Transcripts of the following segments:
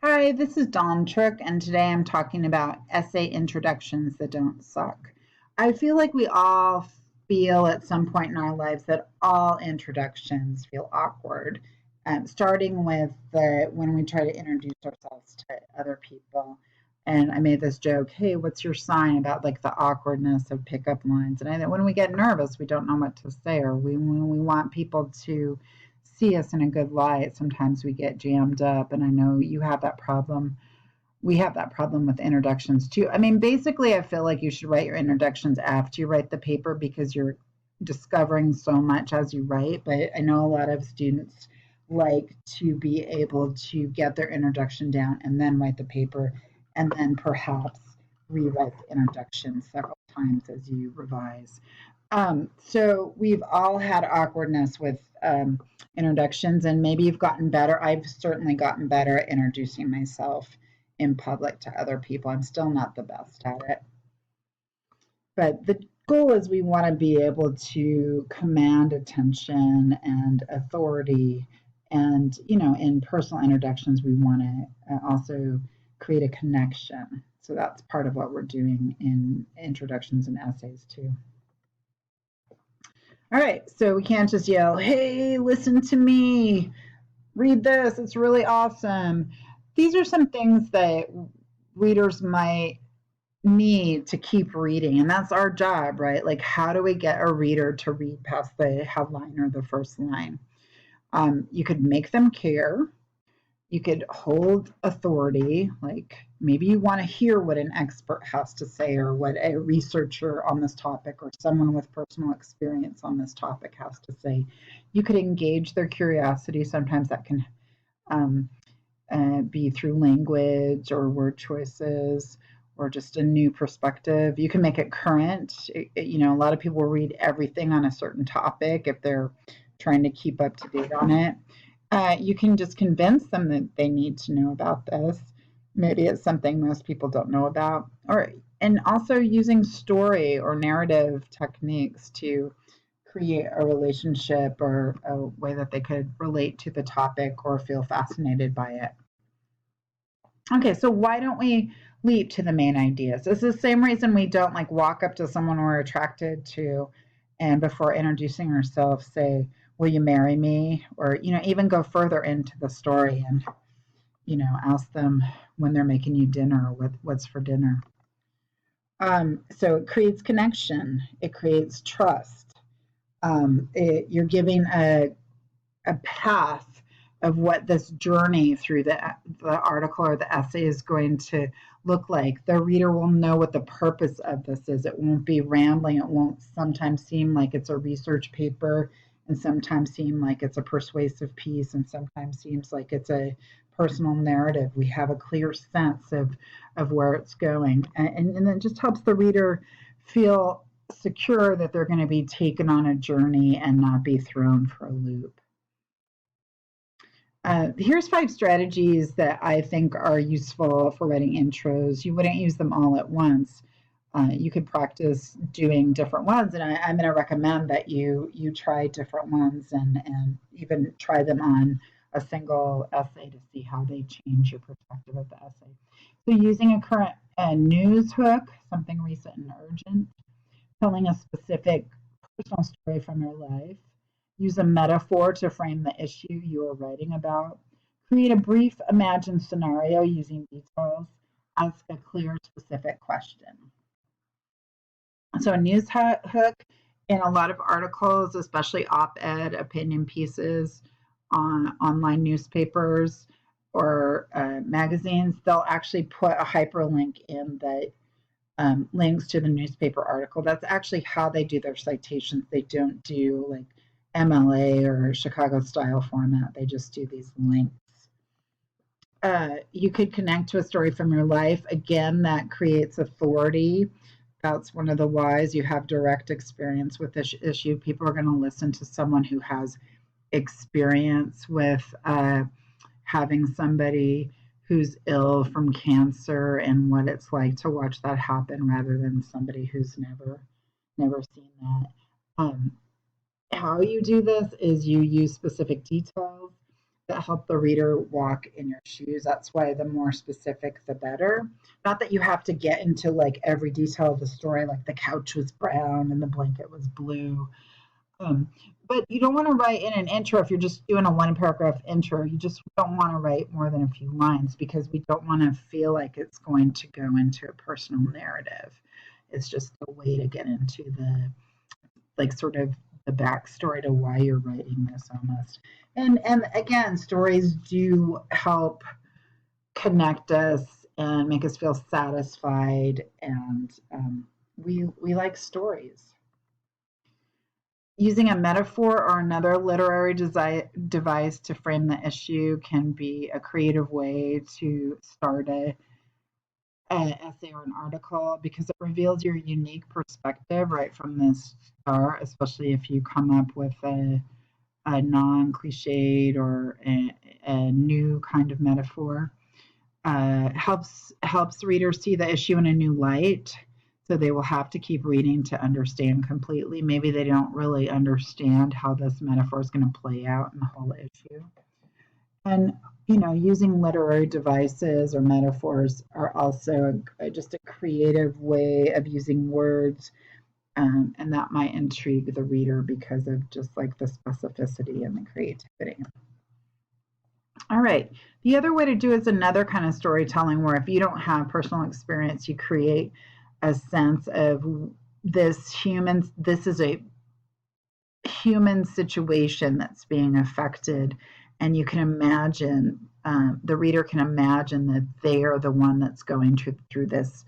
Hi, this is Trook, and today I'm talking about essay introductions that don't suck. I feel like we all feel at some point in our lives that all introductions feel awkward, starting with when we try to introduce ourselves to other people. And I made this joke, hey, what's your sign about like the awkwardness of pickup lines? And when we get nervous, we don't know what to say, or when we want people to see us in a good light, sometimes we get jammed up. And I know you have that problem. We have that problem with introductions too. I mean, basically, I feel like you should write your introductions after you write the paper because you're discovering so much as you write. But I know a lot of students like to be able to get their introduction down and then write the paper and then perhaps rewrite the introduction several times as you revise. So we've all had awkwardness with introductions, and maybe you've gotten better. I've certainly gotten better at introducing myself in public to other people. I'm still not the best at it. But the goal is we want to be able to command attention and authority. And, in personal introductions, we want to also create a connection. So that's part of what we're doing in introductions and essays, too. All right, so we can't just yell, hey, listen to me, read this, it's really awesome. These are some things that readers might need to keep reading, and that's our job, right? Like, how do we get a reader to read past the headline or the first line? You could make them care. You could hold authority, like maybe you want to hear what an expert has to say or what a researcher on this topic or someone with personal experience on this topic has to say. You could engage their curiosity. Sometimes that can um, be through language or word choices or just a new perspective. You can make it current. A lot of people read everything on a certain topic if they're trying to keep up to date on it. You can just convince them that they need to know about this. Maybe it's something most people don't know about. And also using story or narrative techniques to create a relationship or a way that they could relate to the topic or feel fascinated by it. Okay, so why don't we leap to the main ideas? It's the same reason we don't like walk up to someone we're attracted to and before introducing ourselves say, will you marry me? Or, even go further into the story and, ask them when they're making you dinner or what's for dinner. So it creates connection, it creates trust. You're giving a path of what this journey through the article or the essay is going to look like. The reader will know what the purpose of this is. It won't be rambling. It won't sometimes seem like it's a research paper and sometimes seem like it's a persuasive piece and sometimes seems like it's a personal narrative. We have a clear sense of where it's going. And it just helps the reader feel secure that they're going to be taken on a journey and not be thrown for a loop. Here's 5 strategies that I think are useful for writing intros. You wouldn't use them all at once. You could practice doing different ones, and I'm going to recommend that you try different ones and even try them on a single essay to see how they change your perspective of the essay. So using a current news hook, something recent and urgent, telling a specific personal story from your life, use a metaphor to frame the issue you are writing about, create a brief imagined scenario using details, ask a clear, specific question. So, a news hook in a lot of articles, especially op ed, opinion pieces on online newspapers or magazines, they'll actually put a hyperlink in the links to the newspaper article. That's actually how they do their citations. They don't do like MLA or Chicago style format. They just do these links. You could connect to a story from your life. Again, that creates authority. That's one of the whys. You have direct experience with this issue. People are going to listen to someone who has experience with having somebody who's ill from cancer and what it's like to watch that happen rather than somebody who's never seen that. How you do this is you use specific details. that help the reader walk in your shoes. That's why the more specific, the better. Not that you have to get into like every detail of the story, like the couch was brown and the blanket was blue. Um, but you don't want to write in an intro if you're just doing a one paragraph intro. You just don't want to write more than a few lines because we don't want to feel like it's going to go into a personal narrative. It's just a way to get into the like sort of the backstory to why you're writing this almost. And again, stories do help connect us and make us feel satisfied, and we like stories. Using a metaphor or another literary device to frame the issue can be a creative way to start an essay or an article because it reveals your unique perspective right from the start, especially if you come up with a non-cliched or a new kind of metaphor. Helps readers see the issue in a new light, so they will have to keep reading to understand completely. Maybe they don't really understand how this metaphor is going to play out in the whole issue. And using literary devices or metaphors are also just a creative way of using words, and that might intrigue the reader because of just like the specificity and the creativity. All right. The other way to do is another kind of storytelling where if you don't have personal experience, you create a sense of this is a human situation that's being affected, and you can imagine, the reader can imagine that they are the one that's going through this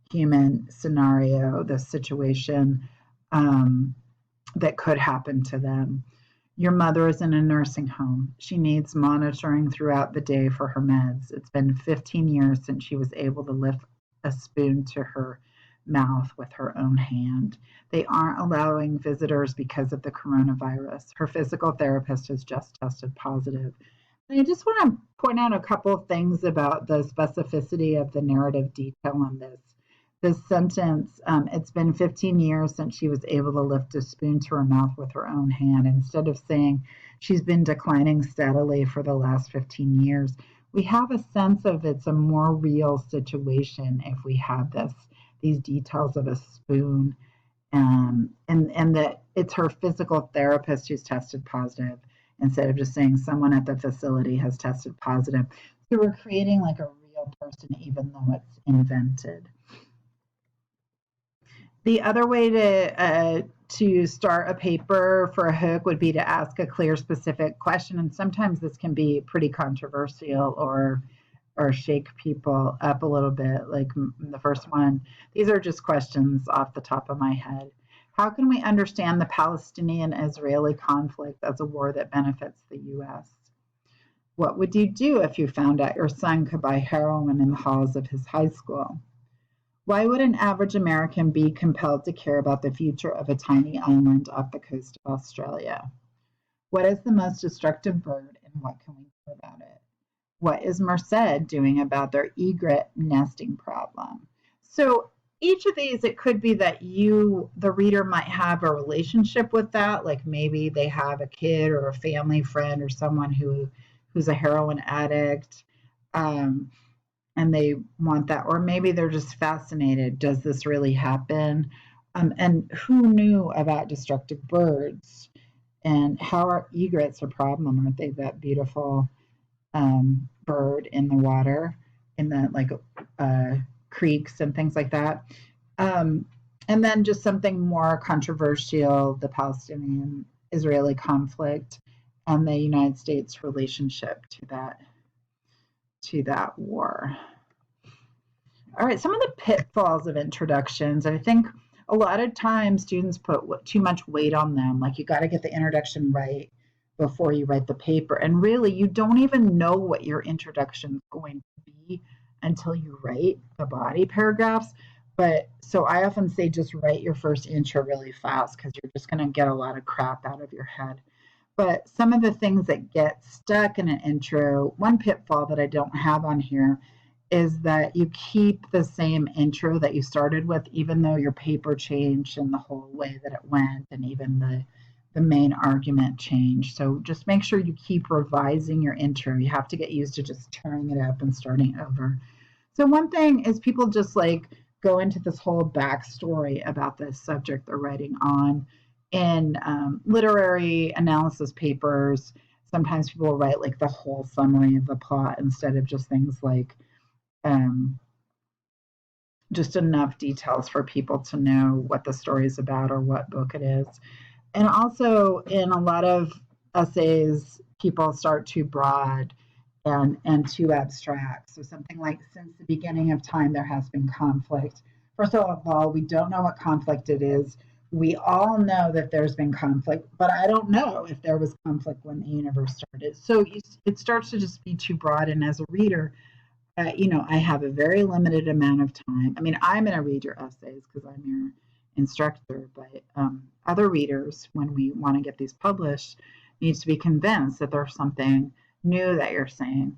human scenario, this situation that could happen to them. Your mother is in a nursing home. She needs monitoring throughout the day for her meds. It's been 15 years since she was able to lift a spoon to her mouth with her own hand. They aren't allowing visitors because of the coronavirus. Her physical therapist has just tested positive. And I just want to point out a couple of things about the specificity of the narrative detail on this. This sentence, it's been 15 years since she was able to lift a spoon to her mouth with her own hand. Instead of saying she's been declining steadily for the last 15 years, we have a sense of it's a more real situation if we have these details of a spoon, and that it's her physical therapist who's tested positive instead of just saying someone at the facility has tested positive. So we're creating like a real person even though it's invented. The other way to start a paper for a hook would be to ask a clear, specific question, and sometimes this can be pretty controversial or shake people up a little bit. Like the first one, these are just questions off the top of my head. How can we understand the Palestinian-Israeli conflict as a war that benefits the U.S.? What would you do if you found out your son could buy heroin in the halls of his high school? Why would an average American be compelled to care about the future of a tiny island off the coast of Australia? What is the most destructive bird and what can we do about it? What is Merced doing about their egret nesting problem? So each of these, it could be that the reader might have a relationship with that, like maybe they have a kid or a family friend or someone who's a heroin addict, and they want that, or maybe they're just fascinated. Does this really happen? And who knew about destructive birds? And how are egrets a problem? Aren't they that beautiful bird in the water, in the like creeks and things like that? And then just something more controversial: the Palestinian-Israeli conflict and the United States relationship to that war. All right, some of the pitfalls of introductions. I think a lot of times students put too much weight on them. Like you got to get the introduction right before you write the paper. And really, you don't even know what your introduction is going to be until you write the body paragraphs. But so I often say just write your first intro really fast because you're just going to get a lot of crap out of your head. But some of the things that get stuck in an intro, one pitfall that I don't have on here is that you keep the same intro that you started with, even though your paper changed and the whole way that it went, and even the main argument change. So just make sure you keep revising your intro. You have to get used to just tearing it up and starting over. So one thing is people just like go into this whole backstory about this subject they're writing on. In literary analysis papers, sometimes people will write like the whole summary of the plot instead of just things like um, just enough details for people to know what the story is about or what book it is. And also in a lot of essays, people start too broad and too abstract. So something like, since the beginning of time, there has been conflict. First of all, we don't know what conflict it is. We all know that there's been conflict, but I don't know if there was conflict when the universe started. So it starts to just be too broad. And as a reader, I have a very limited amount of time. I mean, I'm going to read your essays because I'm your instructor, but other readers, when we want to get these published, needs to be convinced that there's something new that you're saying.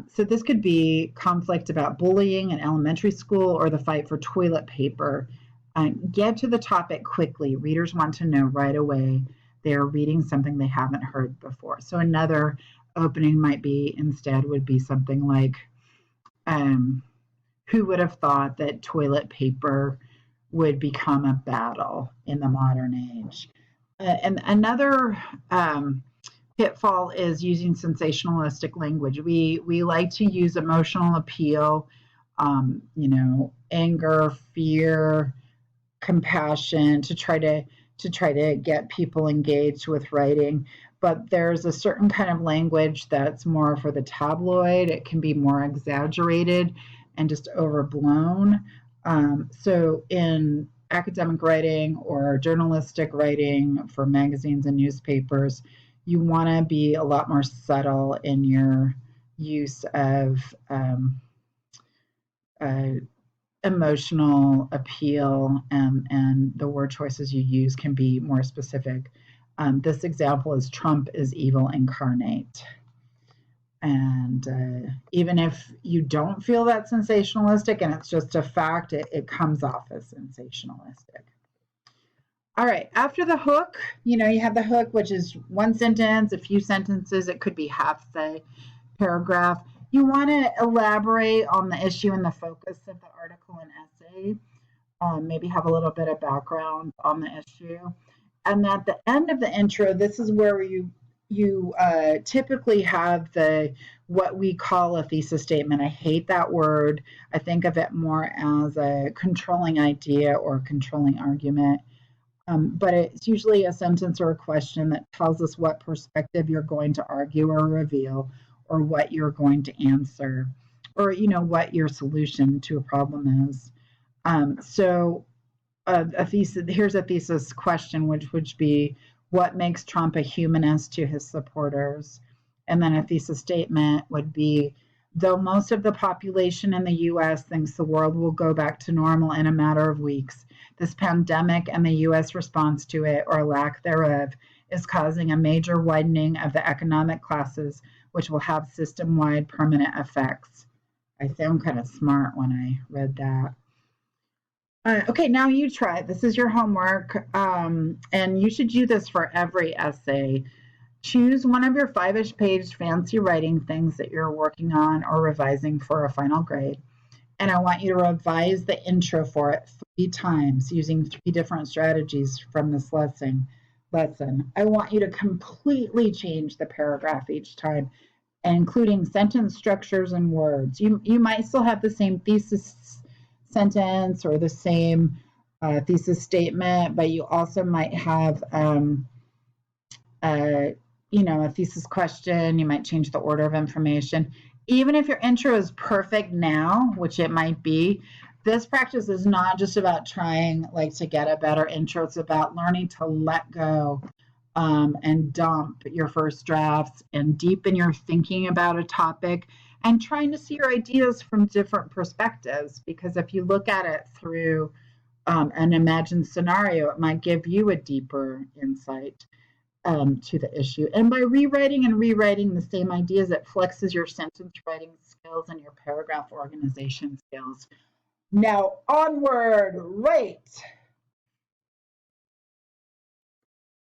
So this could be conflict about bullying in elementary school or the fight for toilet paper. Get to the topic quickly. Readers want to know right away they're reading something they haven't heard before. So another opening might be instead would be something like, who would have thought that toilet paper would become a battle in the modern age? And another pitfall is using sensationalistic language. We like to use emotional appeal, anger, fear, compassion to try to get people engaged with writing. But there's a certain kind of language that's more for the tabloid. It can be more exaggerated and just overblown. So in academic writing or journalistic writing for magazines and newspapers, you want to be a lot more subtle in your use of emotional appeal, and the word choices you use can be more specific. This example is Trump is evil incarnate. And even if you don't feel that sensationalistic and it's just a fact, it comes off as sensationalistic. All right, after the hook, you have the hook, which is one sentence, a few sentences. It could be half the paragraph. You want to elaborate on the issue and the focus of the article and essay. Maybe have a little bit of background on the issue. And at the end of the intro, this is where you typically have what we call a thesis statement. I hate that word. I think of it more as a controlling idea or controlling argument. But it's usually a sentence or a question that tells us what perspective you're going to argue or reveal, or what you're going to answer, or what your solution to a problem is. So a thesis, here's a thesis question, which would be, what makes Trump a humanist to his supporters? And then a thesis statement would be, though most of the population in the US thinks the world will go back to normal in a matter of weeks, this pandemic and the US response to it, or lack thereof, is causing a major widening of the economic classes, which will have system-wide permanent effects. I sound kind of smart when I read that. Okay, now you try it. This is your homework, and you should do this for every essay. Choose one of your 5-ish page fancy writing things that you're working on or revising for a final grade. And I want you to revise the intro for it 3 times using 3 different strategies from this lesson. I want you to completely change the paragraph each time, including sentence structures and words. You might still have the same thesis sentence or the same thesis statement, but you also might have a thesis question. You might change the order of information. Even if your intro is perfect now, which it might be, this practice is not just about trying to get a better intro. It's about learning to let go and dump your first drafts and deepen your thinking about a topic and trying to see your ideas from different perspectives. Because if you look at it through an imagined scenario, it might give you a deeper insight to the issue. And by rewriting the same ideas, it flexes your sentence writing skills and your paragraph organization skills. Now, onward, write.